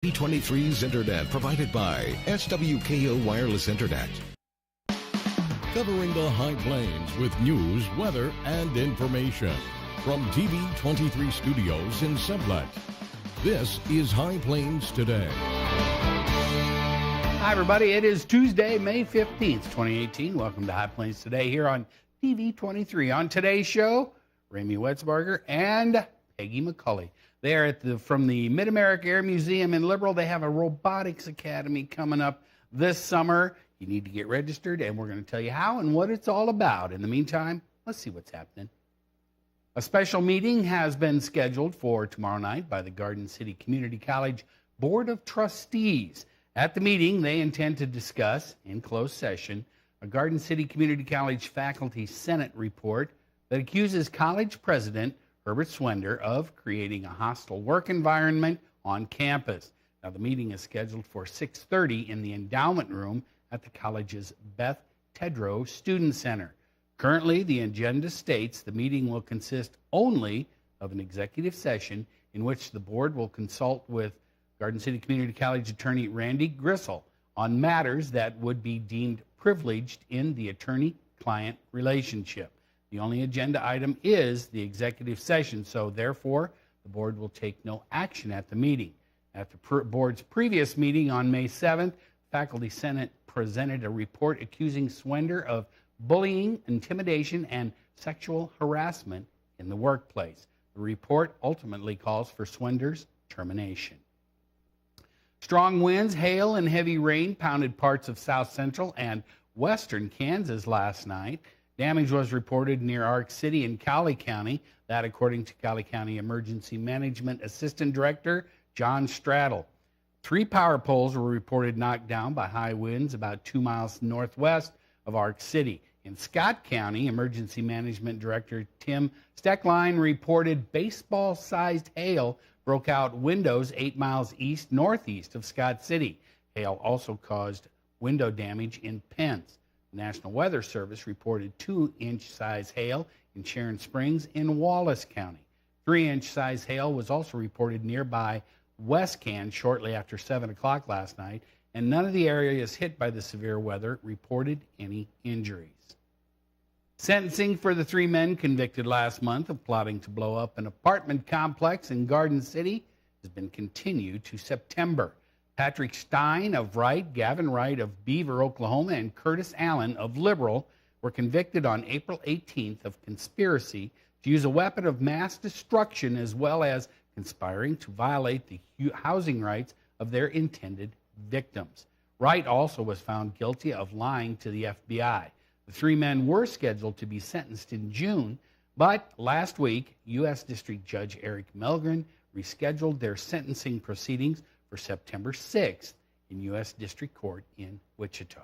P23's Internet provided by SWKO Wireless Internet. Covering the High Plains with news, weather, and information. From TV23 Studios in Sublette, this is High Plains Today. Hi, everybody. It is Tuesday, May 15th, 2018. Welcome to High Plains Today here on TV23. On today's show, Ramey Wetzberger and Peggy McCulley. They are from the Mid-America Air Museum in Liberal. They have a robotics academy coming up this summer. You need to get registered, and we're going to tell you how and what it's all about. In the meantime, let's see what's happening. A special meeting has been scheduled for tomorrow night by the Garden City Community College Board of Trustees. At the meeting, they intend to discuss, in closed session, a Garden City Community College Faculty Senate report that accuses college president Herbert Swender of creating a hostile work environment on campus. Now, the meeting is scheduled for 6:30 in the endowment room at the college's Beth Tedrow Student Center. Currently, the agenda states the meeting will consist only of an executive session in which the board will consult with Garden City Community College attorney Randy Grisel on matters that would be deemed privileged in the attorney-client relationship. The only agenda item is the executive session, so therefore the board will take no action at the meeting. At the board's previous meeting on May 7th, Faculty Senate presented a report accusing Swender of bullying, intimidation, and sexual harassment in the workplace. The report ultimately calls for Swender's termination. Strong winds, hail, and heavy rain pounded parts of south central and western Kansas last night. Damage was reported near Ark City in Cowley County. That, according to Cowley County Emergency Management Assistant Director John Straddle. 3 power poles were reported knocked down by high winds about 2 miles northwest of Ark City. In Scott County, Emergency Management Director Tim Steckline reported baseball-sized hail broke out windows 8 miles east-northeast of Scott City. Hail also caused window damage in Pence. The National Weather Service reported 2-inch size hail in Sharon Springs in Wallace County. 3-inch size hail was also reported nearby West Can shortly after 7 o'clock last night, and none of the areas hit by the severe weather reported any injuries. Sentencing for the 3 men convicted last month of plotting to blow up an apartment complex in Garden City has been continued to September. Patrick Stein of Wright, Gavin Wright of Beaver, Oklahoma, and Curtis Allen of Liberal were convicted on April 18th of conspiracy to use a weapon of mass destruction as well as conspiring to violate the housing rights of their intended victims. Wright also was found guilty of lying to the FBI. The 3 men were scheduled to be sentenced in June, but last week, U.S. District Judge Eric Melgren rescheduled their sentencing proceedings for September 6th in U.S. District Court in Wichita.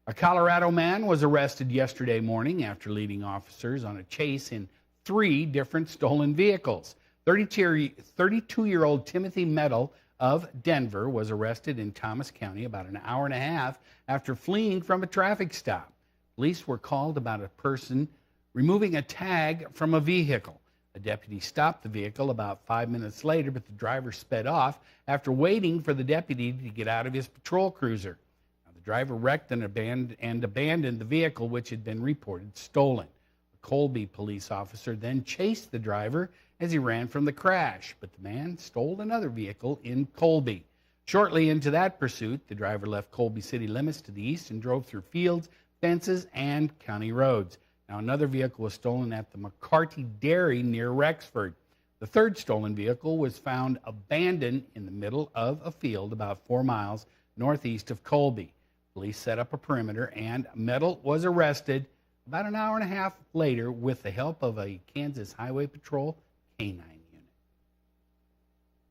A Colorado man was arrested yesterday morning after leading officers on a chase in 3 different stolen vehicles. 32-year-old Timothy Metal of Denver was arrested in Thomas County about an hour and a half after fleeing from a traffic stop. Police were called about a person removing a tag from a vehicle. A deputy stopped the vehicle about 5 minutes later, but the driver sped off after waiting for the deputy to get out of his patrol cruiser. Now, the driver wrecked and abandoned the vehicle, which had been reported stolen. A Colby police officer then chased the driver as he ran from the crash, but the man stole another vehicle in Colby. Shortly into that pursuit, the driver left Colby city limits to the east and drove through fields, fences, and county roads. Now, another vehicle was stolen at the McCarty Dairy near Rexford. The 3rd stolen vehicle was found abandoned in the middle of a field about 4 miles northeast of Colby. Police set up a perimeter, and Metal was arrested about an hour and a half later with the help of a Kansas Highway Patrol K-9 unit.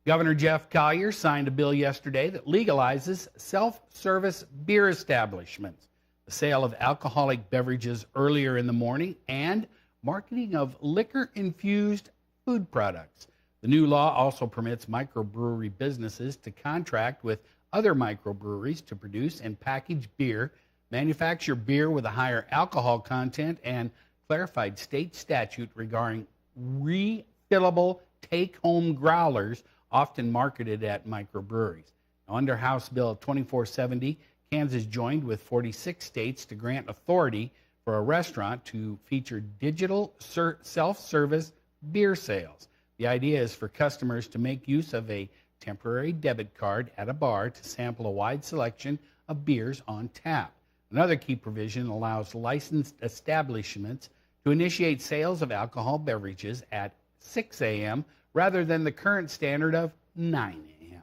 Governor Jeff Collier signed a bill yesterday that legalizes self-service beer establishments, the sale of alcoholic beverages earlier in the morning, and marketing of liquor-infused food products. The new law also permits microbrewery businesses to contract with other microbreweries to produce and package beer, manufacture beer with a higher alcohol content, and clarified state statute regarding refillable take-home growlers often marketed at microbreweries. Now, under House Bill 2470, Kansas joined with 46 states to grant authority for a restaurant to feature digital self-service beer sales. The idea is for customers to make use of a temporary debit card at a bar to sample a wide selection of beers on tap. Another key provision allows licensed establishments to initiate sales of alcohol beverages at 6 a.m. rather than the current standard of 9 a.m.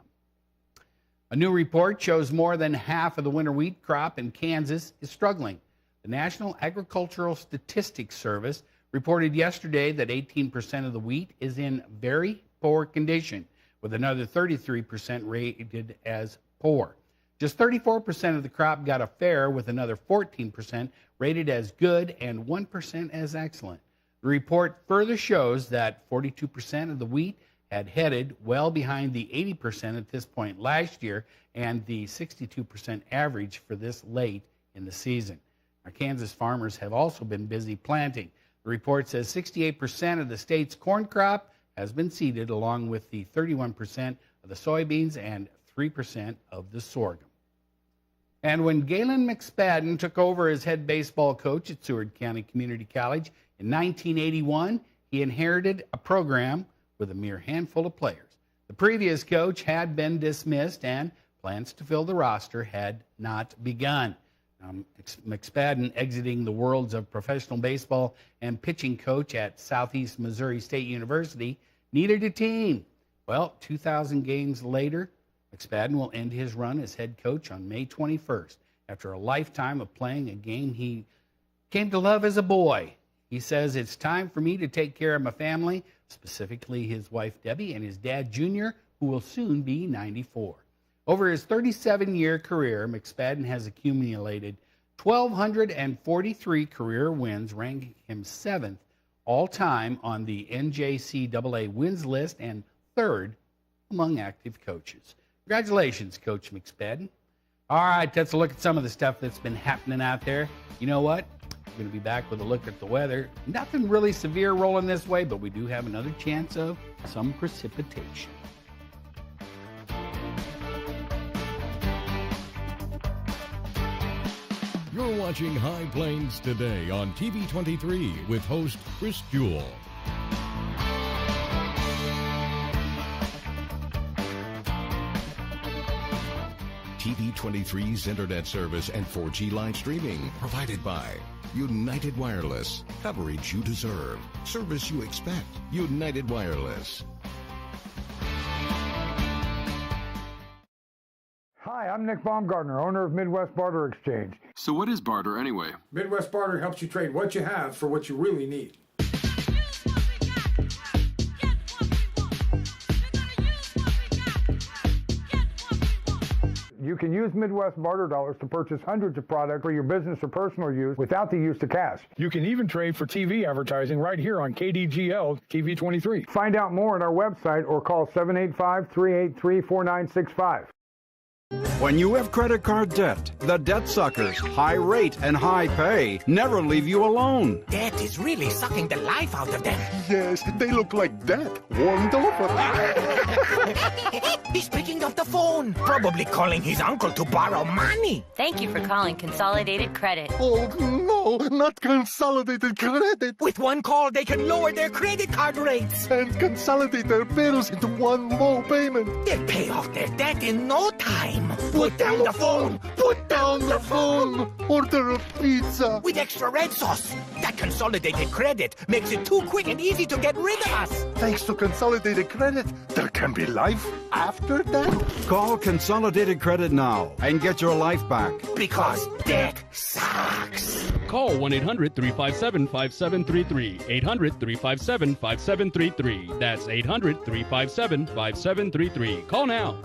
A new report shows more than half of the winter wheat crop in Kansas is struggling. The National Agricultural Statistics Service reported yesterday that 18% of the wheat is in very poor condition, with another 33% rated as poor. Just 34% of the crop got a fair, with another 14% rated as good and 1% as excellent. The report further shows that 42% of the wheat had headed well behind the 80% at this point last year and the 62% average for this late in the season. Our Kansas farmers have also been busy planting. The report says 68% of the state's corn crop has been seeded, along with the 31% of the soybeans and 3% of the sorghum. And when Galen McSpadden took over as head baseball coach at Seward County Community College in 1981, he inherited a program with a mere handful of players. The previous coach had been dismissed, and plans to fill the roster had not begun. McSpadden, exiting the worlds of professional baseball and pitching coach at Southeast Missouri State University, needed a team. Well, 2,000 games later, McSpadden will end his run as head coach on May 21st after a lifetime of playing a game he came to love as a boy. He says, "It's time for me to take care of my family, specifically his wife Debbie and his dad Junior, who will soon be 94. Over his 37-year career, McSpadden has accumulated 1,243 career wins, ranking him 7th all-time on the NJCAA wins list and 3rd among active coaches. Congratulations, Coach McSpadden. All right, let's look at some of the stuff that's been happening out there. You know what? We're going to be back with a look at the weather. Nothing really severe rolling this way, but we do have another chance of some precipitation. You're watching High Plains Today on TV 23 with host Chris Jewell. TV 23's internet service and 4G live streaming provided by United Wireless. Coverage you deserve. Service you expect. United Wireless. Hi, I'm Nick Baumgartner, owner of Midwest Barter Exchange. So what is barter anyway? Midwest Barter helps you trade what you have for what you really need. You can use Midwest Barter dollars to purchase hundreds of products for your business or personal use without the use of cash. You can even trade for TV advertising right here on KDGL TV 23. Find out more at our website or call 785-383-4965. When you have credit card debt, the debt suckers, high rate and high pay, never leave you alone. Debt is really sucking the life out of them. Yes, they look like that, warmed over. He's picking up the phone, probably calling his uncle to borrow money. Thank you for calling Consolidated Credit. Oh, no, not Consolidated Credit. With one call, they can lower their credit card rates And consolidate their bills into one low payment. They'll pay off their debt in no time. Put down the phone! Put down the phone! Order a pizza! With extra red sauce. That Consolidated Credit makes it too quick and easy to get rid of us. Thanks to Consolidated Credit, there can be life after that. Call Consolidated Credit now and get your life back. Because debt sucks. Call 1-800-357-5733. 800-357-5733. That's 800-357-5733. Call now.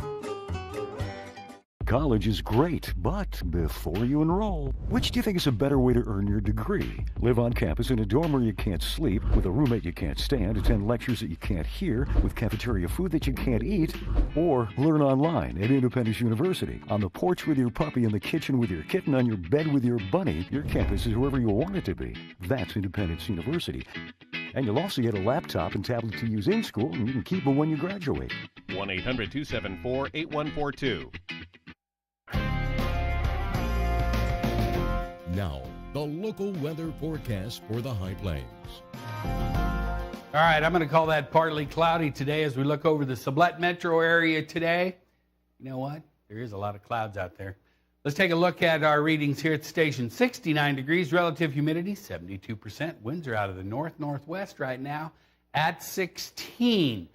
College is great, but before you enroll, which do you think is a better way to earn your degree? Live on campus in a dorm where you can't sleep, with a roommate you can't stand, attend lectures that you can't hear, with cafeteria food that you can't eat, or learn online at Independence University. On the porch with your puppy, in the kitchen with your kitten, on your bed with your bunny, your campus is wherever you want it to be. That's Independence University. And you'll also get a laptop and tablet to use in school, and you can keep them when you graduate. 1-800-274-8142. Now, the local weather forecast for the High Plains. All right, I'm going to call that partly cloudy today as we look over the Sublette metro area today. You know what? There is a lot of clouds out there. Let's take a look at our readings here at the station. 69 degrees, relative humidity 72%. Winds are out of the north-northwest right now at 16.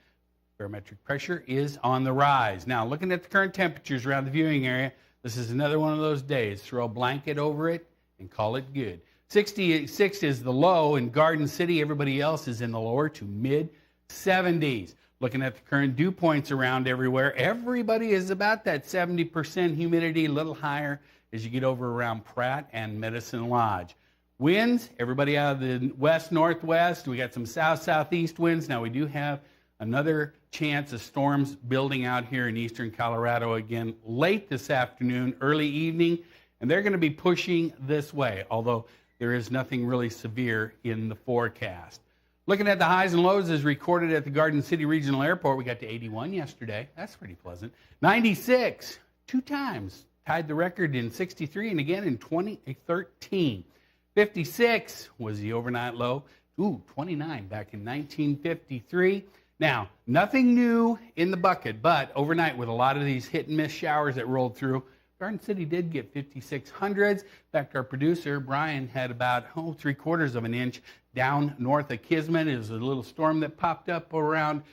Barometric pressure is on the rise. Now, looking at the current temperatures around the viewing area, this is another one of those days. Throw a blanket over it and call it good. 66 is the low in Garden City. Everybody else is in the lower to mid-70s. Looking at the current dew points around everywhere, everybody is about that 70% humidity, a little higher as you get over around Pratt and Medicine Lodge. Winds, everybody out of the west-northwest. We got some south-southeast winds. Now we do have another chance of storms building out here in eastern Colorado again late this afternoon, early evening, and they're going to be pushing this way, although there is nothing really severe in the forecast. Looking at the highs and lows as recorded at the Garden City Regional Airport, we got to 81 yesterday. That's pretty pleasant. 96, 2 times. Tied the record in 63 and again in 2013. 56 was the overnight low. 29 back in 1953. Now, nothing new in the bucket, but overnight with a lot of these hit and miss showers that rolled through, Garden City did get 5600s. In fact, our producer, Brian, had about 3/4 of an inch down north of Kismet. It was a little storm that popped up around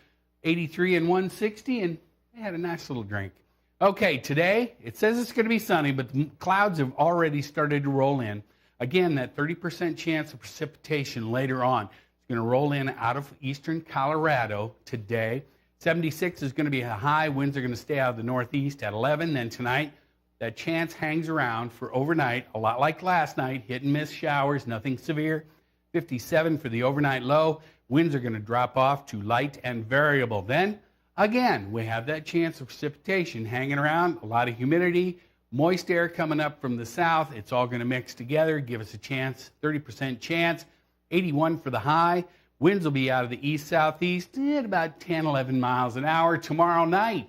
83 and 160, and they had a nice little drink. Okay, today, it says it's going to be sunny, but the clouds have already started to roll in. Again, that 30% chance of precipitation later on is going to roll in out of eastern Colorado today. 76 is going to be a high. Winds are going to stay out of the northeast at 11. Then tonight, that chance hangs around for overnight, a lot like last night, hit and miss showers, nothing severe. 57 for the overnight low. Winds are going to drop off to light and variable. Then, again, we have that chance of precipitation hanging around, a lot of humidity, moist air coming up from the south. It's all going to mix together, give us a chance, 30% chance. 81 for the high. Winds will be out of the east-southeast at about 10, 11 miles an hour. Tomorrow night,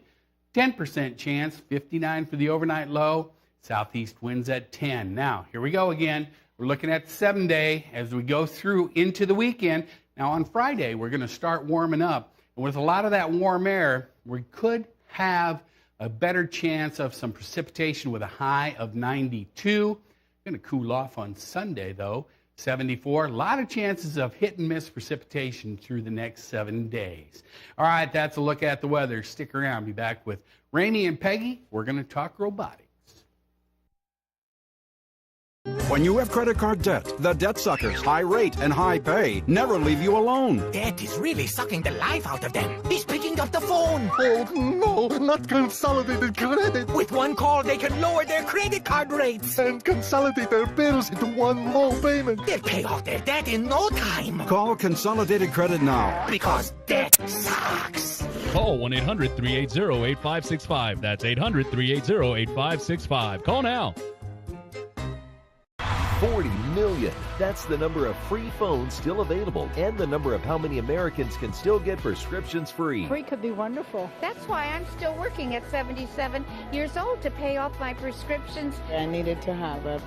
10% chance, 59 for the overnight low. Southeast winds at 10. Now, here we go again. We're looking at the 7-day as we go through into the weekend. Now, on Friday, we're going to start warming up. And with a lot of that warm air, we could have a better chance of some precipitation with a high of 92. Going to cool off on Sunday, though, 74. A lot of chances of hit and miss precipitation through the next 7 days. All right, that's a look at the weather. Stick around. Be back with Ramey and Peggy. We're going to talk robotics. When you have credit card debt, the debt suckers, high rate and high pay, never leave you alone. Debt is really sucking the life out of them. He's picking up the phone. Oh, no, not Consolidated Credit. With one call, they can lower their credit card rates. And consolidate their bills into one low payment. They'll pay off their debt in no time. Call Consolidated Credit now. Because debt sucks. Call 1-800-380-8565. That's 800-380-8565. Call now. 40 million. That's the number of free phones still available and the number of how many Americans can still get prescriptions free. Free could be wonderful. That's why I'm still working at 77 years old to pay off my prescriptions. I needed to have a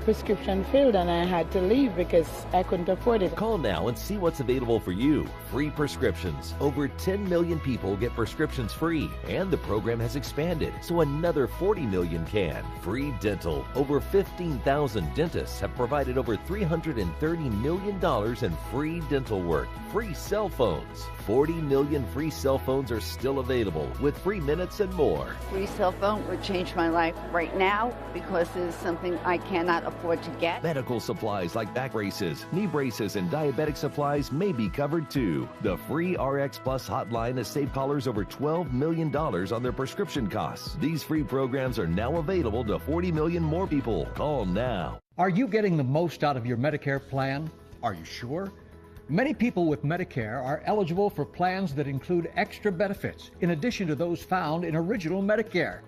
prescription filled and I had to leave because I couldn't afford it. Call now and see what's available for you. Free prescriptions. Over 10 million people get prescriptions free, and the program has expanded so another 40 million can. Free dental. Over 15,000 dentists have provided over $330 million in free dental work. Free cell phones. 40 million free cell phones are still available with free minutes and more. Free cell phone would change my life right now because it is something I cannot afford to get. Medical supplies like back braces, knee braces, and diabetic supplies may be covered too. The free RX Plus hotline has saved callers over $12 million on their prescription costs. These free programs are now available to 40 million more people. Call now. Are you getting the most out of your Medicare plan? Are you sure? Many people with Medicare are eligible for plans that include extra benefits in addition to those found in original Medicare.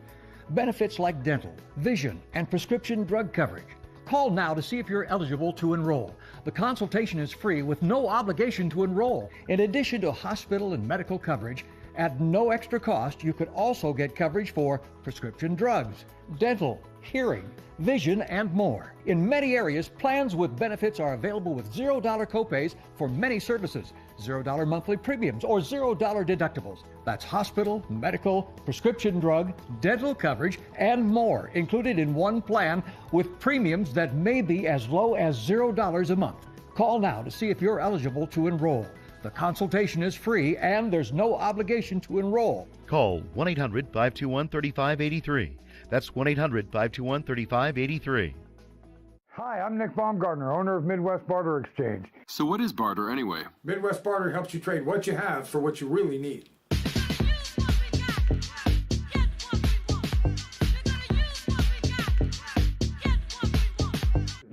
Benefits like dental, vision, and prescription drug coverage. Call now to see if you're eligible to enroll. The consultation is free with no obligation to enroll. In addition to hospital and medical coverage, At no extra cost, you could also get coverage for prescription drugs, dental, hearing, vision, and more. In many areas, plans with benefits are available with $0 copays for many services, $0 monthly premiums, or $0 deductibles. That's hospital, medical, prescription drug, dental coverage, and more included in one plan with premiums that may be as low as $0 a month. Call now to see if you're eligible to enroll. The consultation is free and there's no obligation to enroll. Call 1-800-521-3583. That's 1-800-521-3583. Hi, I'm Nick Baumgartner, owner of Midwest Barter Exchange. So what is barter anyway? Midwest Barter helps you trade what you have for what you really need.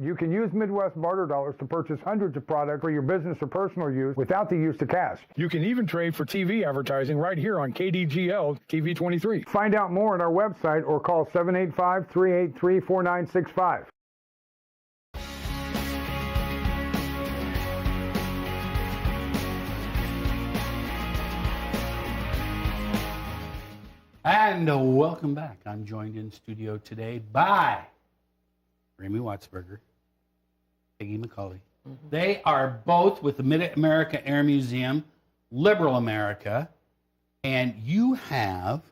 You can use Midwest Barter dollars to purchase hundreds of products for your business or personal use without the use of cash. You can even trade for TV advertising right here on KDGL TV 23. Find out more at our website or call 785-383-4965. And welcome back. I'm joined in studio today by Ramey Watzberger, Peggy McCulley. They are both with the Mid-America Air Museum, Liberal America, and you have,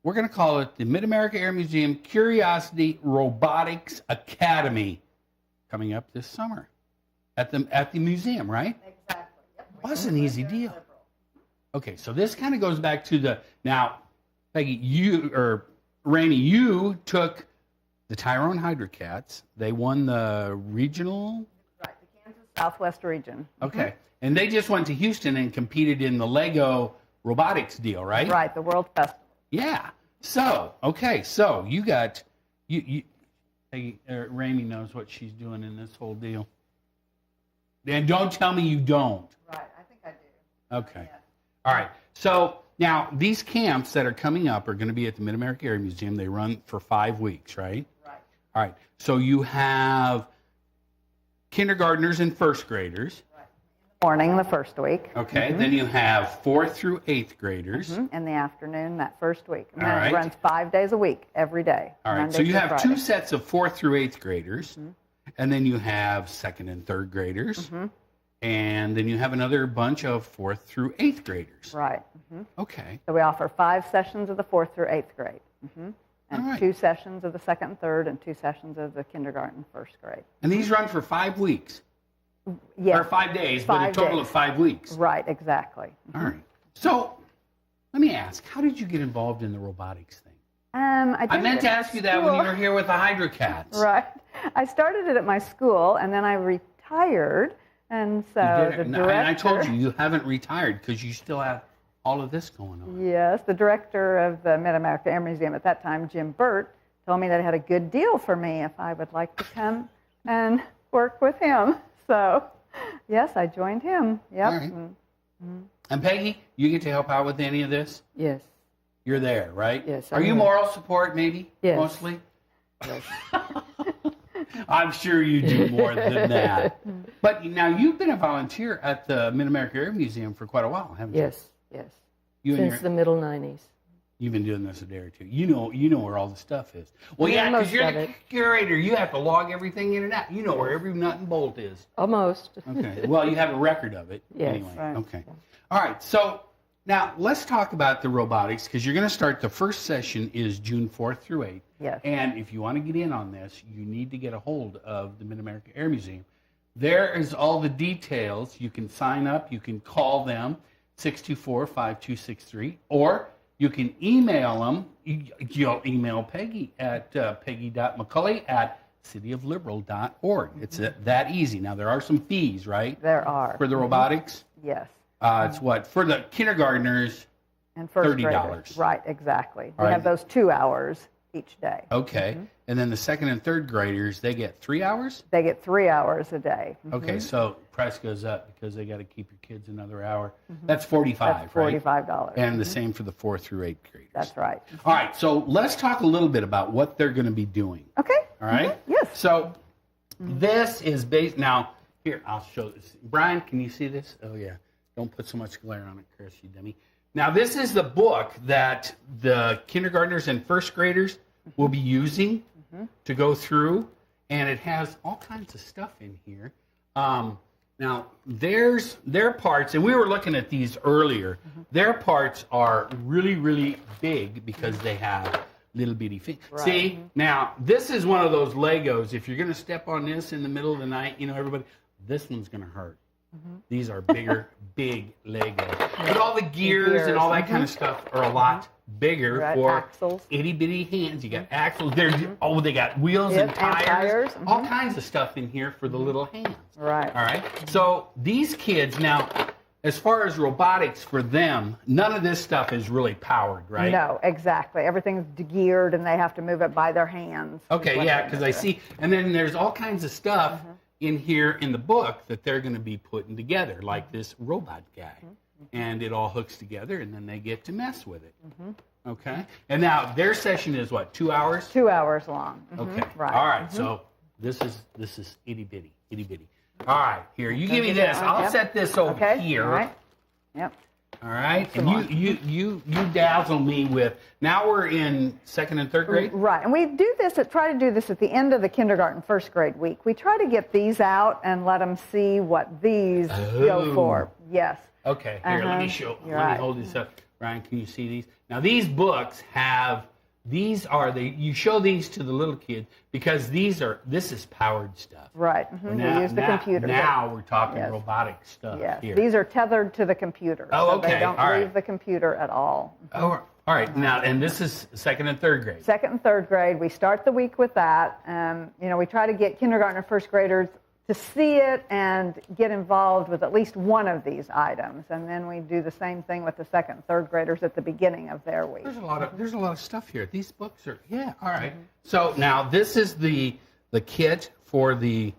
we're going to call it the Mid-America Air Museum Curiosity Robotics Academy coming up this summer at the museum, right? Exactly. Yep. Well, that's an easy deal. Okay, so this kind of goes back to now, Peggy, Ramey, you took the Tyrone Hydrocats. They won the regional? Right, the Kansas Southwest region. Okay. And they just went to Houston and competed in the Lego robotics deal, right? Right, the World Festival. Yeah. So, okay, so you got, Peggy, Ramey knows what she's doing in this whole deal. And don't tell me you don't. Right, I think I do. Okay. Yeah. All right. So now these camps that are coming up are going to be at the Mid-America Air Museum. They run for 5 weeks, right? Right. All right. So you have kindergartners and first graders. Right. In the morning, the first week. Okay. Then you have 4th through 8th graders. In the afternoon, that first week. And All then right. it runs 5 days a week, every day. All right. Monday So you through have Friday. 2 sets of 4th through 8th graders. And then you have 2nd and 3rd graders. And then you have another bunch of 4th through 8th graders. Right. Okay. So we offer 5 sessions of the 4th through 8th grade. And right. 2 sessions of the 2nd and 3rd and 2 sessions of the kindergarten first grade. And these run for 5 weeks. Yes. Or 5 days, but a 5 total days. of 5 weeks. Right, exactly. All right. So let me ask, how did you get involved in the robotics thing? I meant to ask you that when you were here with the Hydrocats. Right. I started it at my school, and then I retired. And so the director... And I told you haven't retired because you still have all of this going on. Yes, the director of the Mid-America Air Museum at that time, Jim Burt, told me that he had a good deal for me if I would like to come and work with him. So, yes, I joined him. Yep. All right. And Peggy, you get to help out with any of this? Yes. You're there, right? Yes. Are you moral support, maybe? Yes. Mostly? Yes. I'm sure you do more than that. But now you've been a volunteer at the Mid-America Air Museum for quite a while, haven't you? Yes, yes. You Since the middle 90s. You've been doing this a day or two. You know where all the stuff is. Well, Yeah, yeah, because most you're of the it. curator. You have to log everything in and out. You know where every nut and bolt is. Almost. Okay. Well, you have a record of it. Yes. Anyway. Right. Okay. All right. So now let's talk about the robotics because you're going to start. The first session is June 4th through 8th. Yes. And if you want to get in on this, you need to get a hold of the Mid-America Air Museum. There is all the details. You can sign up. You can call them, 624-5263, or you can email them. You'll email Peggy at peggy.mcculley@cityofliberal.org. It's that easy. Now, there are some fees, right? There are. For the robotics? Yes. It's what? For the kindergartners, And first $30. graders. Right, exactly. All We right. have those 2 hours each day. Okay. And then the 2nd and 3rd graders, they get 3 hours? They get 3 hours a day. Okay, so price goes up because they got to keep your kids another hour. That's $45, That's $45. right? And the same for the 4th through 8th graders. That's right. All right, so let's talk a little bit about what they're going to be doing. Okay. All right? Yes. So this is based, now, here, I'll show this. Brian, can you see this? Oh, yeah. Don't put so much glare on it, Chris, you dummy. Now, this is the book that the kindergartners and first graders will be using to go through, and it has all kinds of stuff in here. Now, there's their parts, and we were looking at these earlier. Their parts are really, really big because they have little bitty feet. Right. See, now, this is one of those Legos. If you're going to step on this in the middle of the night, you know, everybody, this one's going to hurt. These are bigger, big Legos. But all the gears and all that kind of stuff are a lot bigger for axles. itty bitty hands. You got axles. They got wheels and tires. All kinds of stuff in here for the little hands. Right. All right. So these kids now, as far as robotics for them, none of this stuff is really powered, right? No, exactly. Everything's geared, and they have to move it by their hands. Okay, yeah, because I see. And then there's all kinds of stuff in here in the book that they're going to be putting together, like this robot guy. And it all hooks together, and then they get to mess with it. Okay? And now their session is what, 2 hours? 2 hours long. Okay. Right. All right, so this is itty bitty, itty bitty. All right, here, you give me this. I'll set this over here. All right. Yep. All right, and you dazzle me with. Now we're in second and third grade. Right, and we do this. Try to do this at the end of the kindergarten first grade week. We try to get these out and let them see what these go for. Yes. Okay. Here, let me show. Let me hold this up. Ryan, can you see these? Now these books have. These are you show these to the little kid because this is powered stuff. Right. Now, we use the computer. Now we're talking robotic stuff. Yes. Here. These are tethered to the computer. Oh, so they don't all leave the computer at all. Oh, all right. Now, and this is second and third grade. Second and third grade. We start the week with that. We try to get kindergarten and first graders to see it and get involved with at least one of these items, and then we do the same thing with the second and third graders at the beginning of their week. There's a lot of stuff here. These books are all right. So now this is the kit for the.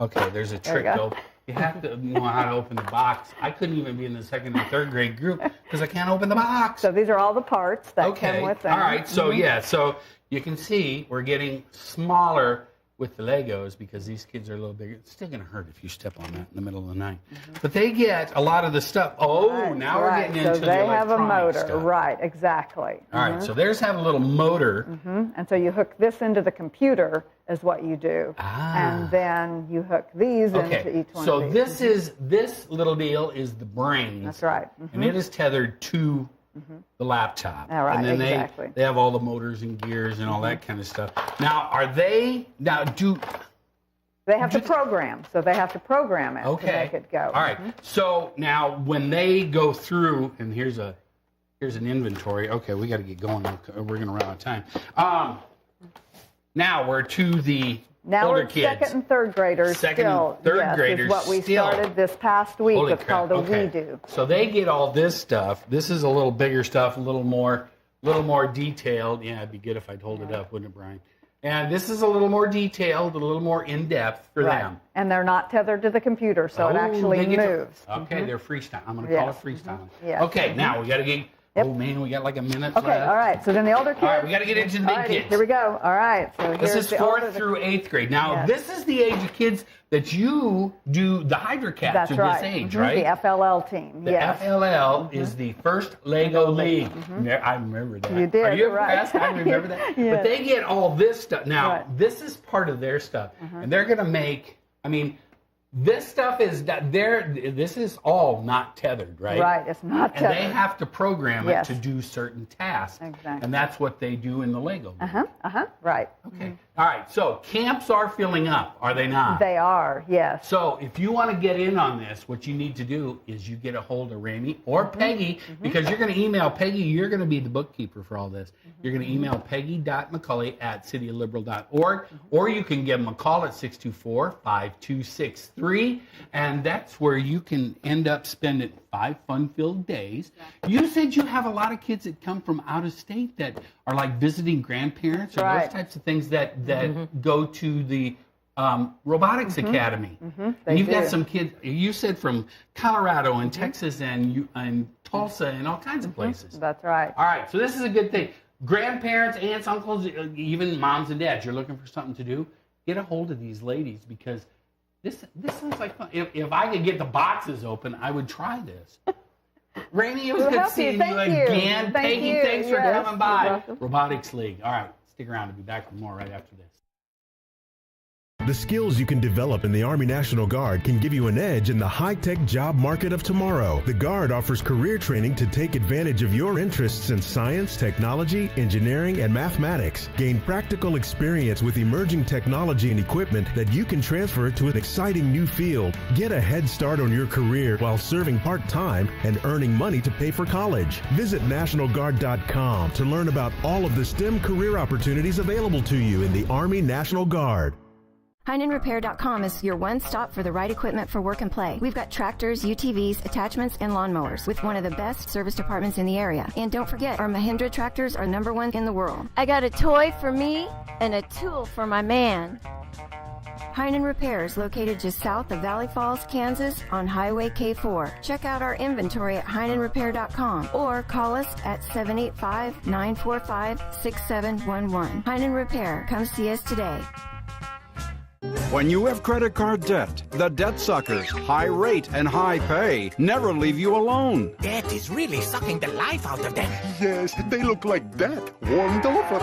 Okay, there's a trick though. You have to know how to open the box. I couldn't even be in the second and third grade group because I can't open the box. So these are all the parts that come with them. All right. So so you can see we're getting smaller with the Legos because these kids are a little bigger. It's still going to hurt if you step on that in the middle of the night. But they get a lot of the stuff. Now we're getting into the electronic stuff. So they have a motor. Right, exactly. All right, so theirs have a little motor. And so you hook this into the computer is what you do. And then you hook these into each one of these. So this little deal is the brains. That's right. And it is tethered to the laptop. All right, and then exactly. they have all the motors and gears and all that kind of stuff. Now, they have to program, so they have to program it to make it go. All right. So now when they go through, and here's an inventory. Okay, we got to get going. We're going to run out of time. Now we're to the older kids. Second and third graders Second still. and third graders is what we still. started this past week. Holy It's crap. called a WeDo. So they get all this stuff. This is a little bigger stuff, a little more detailed. Yeah, it'd be good if I'd hold it up, wouldn't it, Brian? And this is a little more detailed, a little more in-depth for them. And they're not tethered to the computer, so it actually moves. Okay, they're freestyle. I'm going to call it freestyling. Yes. Okay, now we got to get. Oh man, we got like a minute left. Okay, all right. So then the older kids. All right, we got to get into the big kids. Here we go. All right. So this is 4th through 8th grade. Now, this is the age of kids that you do the Hydra Cats That's at this age, right? The FLL team. The FLL is the first Lego League. I remember that. You did. Are you right. impressed? I remember that. But they get all this stuff. Now, this is part of their stuff. And they're going to make, this stuff is this is all not tethered, right? Right, it's not tethered. And they have to program it to do certain tasks. Exactly. And that's what they do in the Lego. Right. Okay. All right, so camps are filling up, are they not? They are, yes. So if you want to get in on this, what you need to do is you get a hold of Ramey or Peggy, because you're going to email Peggy. You're going to be the bookkeeper for all this. You're going to email peggy.mccully@cityofliberal.org, or you can give them a call at 624-5263, and that's where you can end up spending 5 fun-filled days. You said you have a lot of kids that come from out of state that are like visiting grandparents or those types of things that go to the Robotics Academy. And you've got some kids, you said from Colorado and Texas and Tulsa and all kinds of places. That's right. All right, so this is a good thing. Grandparents, aunts, uncles, even moms and dads, you're looking for something to do, get a hold of these ladies because this sounds like fun. If I could get the boxes open, I would try this. Rainey, it was We'll good help you. seeing Thank you you. again. Thank Peggy, you. thanks for Yes, coming you're by. welcome. Robotics League. All right, stick around to be back with more right after this. The skills you can develop in the Army National Guard can give you an edge in the high-tech job market of tomorrow. The Guard offers career training to take advantage of your interests in science, technology, engineering, and mathematics. Gain practical experience with emerging technology and equipment that you can transfer to an exciting new field. Get a head start on your career while serving part-time and earning money to pay for college. Visit NationalGuard.com to learn about all of the STEM career opportunities available to you in the Army National Guard. HeinenRepair.com is your one-stop for the right equipment for work and play. We've got tractors, UTVs, attachments, and lawnmowers with one of the best service departments in the area. And don't forget, our Mahindra tractors are #1 in the world. I got a toy for me and a tool for my man. Heinen Repair is located just south of Valley Falls, Kansas on Highway K4. Check out our inventory at HeinenRepair.com or call us at 785-945-6711. Heinen Repair. Come see us today. When you have credit card debt, the debt suckers, high rate and high pay, never leave you alone. Debt is really sucking the life out of them. Yes, they look like that, warmed over.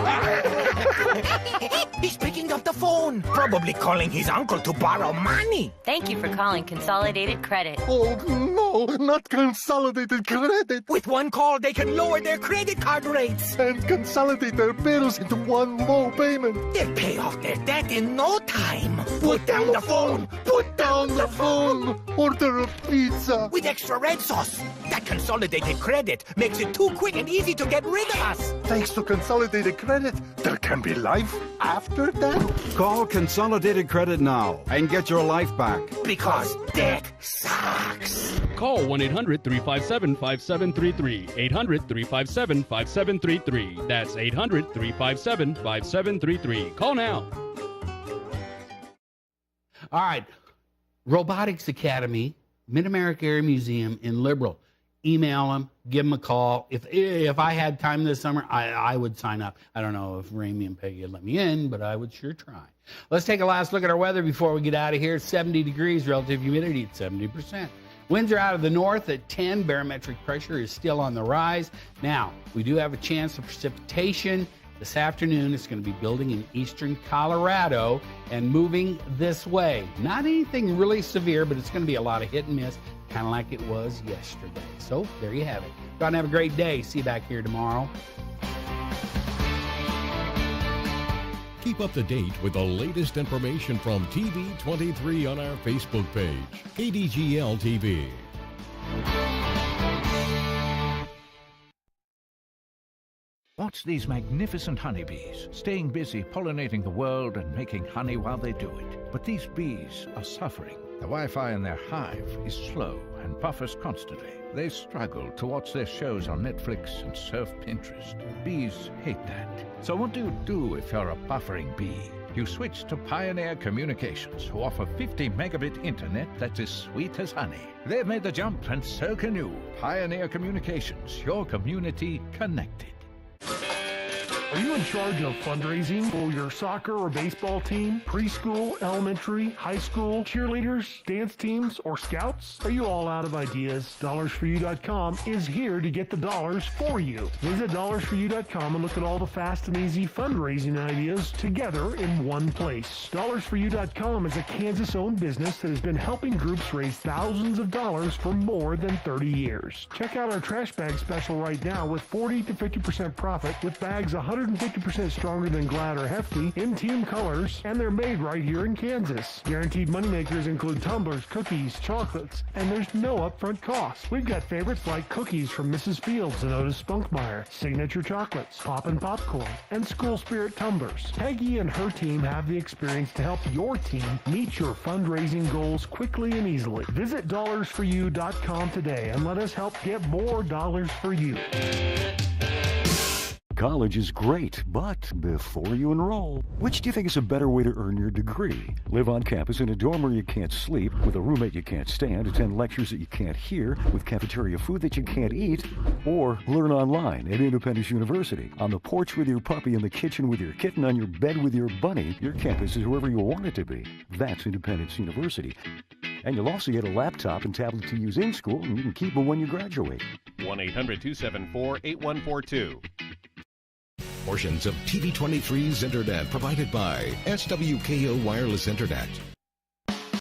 He's picking up the phone, probably calling his uncle to borrow money. Thank you for calling Consolidated Credit. Oh, no, not Consolidated Credit. With one call, they can lower their credit card rates. And consolidate their bills into one low payment. They'll pay off their debt in no time. Put down the phone! Put down the phone! Order a pizza! With extra red sauce. That Consolidated Credit makes it too quick and easy to get rid of us. Thanks to Consolidated Credit, there can be life after that. Call Consolidated Credit now and get your life back. Because debt sucks. Call 1-800-357-5733. 800-357-5733. That's 800-357-5733. Call now. All right, Robotics Academy, Mid-America Air Museum in Liberal. Email them, give them a call. If I had time this summer, I would sign up. I don't know if Ramey and Peggy would let me in, but I would sure try. Let's take a last look at our weather before we get out of here. 70 degrees, relative humidity at 70%. Winds are out of the north at 10. Barometric pressure is still on the rise. Now, we do have a chance of precipitation. This afternoon, it's going to be building in eastern Colorado and moving this way. Not anything really severe, but it's going to be a lot of hit and miss, kind of like it was yesterday. So there you have it. Go out and have a great day. See you back here tomorrow. Keep up to date with the latest information from TV23 on our Facebook page, KDGL TV. Watch these magnificent honeybees, staying busy pollinating the world and making honey while they do it. But these bees are suffering. The Wi-Fi in their hive is slow and buffers constantly. They struggle to watch their shows on Netflix and surf Pinterest. Bees hate that. So what do you do if you're a buffering bee? You switch to Pioneer Communications, who offer 50 megabit internet that's as sweet as honey. They've made the jump, and so can you. Pioneer Communications, your community connected. Are you in charge of fundraising for your soccer or baseball team, preschool, elementary, high school, cheerleaders, dance teams, or scouts? Are you all out of ideas? DollarsForYou.com is here to get the dollars for you. Visit DollarsForYou.com and look at all the fast and easy fundraising ideas together in one place. DollarsForYou.com is a Kansas-owned business that has been helping groups raise thousands of dollars for more than 30 years. Check out our trash bag special right now with 40 to 50% profit with bags 150% stronger than Glad or Hefty in team colors, and they're made right here in Kansas. Guaranteed moneymakers include tumblers, cookies, chocolates, and there's no upfront cost. We've got favorites like cookies from Mrs. Fields and Otis Spunkmeyer, signature chocolates, Poppin' Popcorn, and School Spirit tumblers. Peggy and her team have the experience to help your team meet your fundraising goals quickly and easily. Visit DollarsForYou.com today and let us help get more dollars for you. College is great, but before you enroll, which do you think is a better way to earn your degree? Live on campus in a dorm where you can't sleep, with a roommate you can't stand, attend lectures that you can't hear, with cafeteria food that you can't eat, or learn online at Independence University. On the porch with your puppy, in the kitchen with your kitten, on your bed with your bunny, your campus is wherever you want it to be. That's Independence University. And you'll also get a laptop and tablet to use in school, and you can keep them when you graduate. 1-800-274-8142. Portions of TV23's internet provided by SWKO Wireless Internet.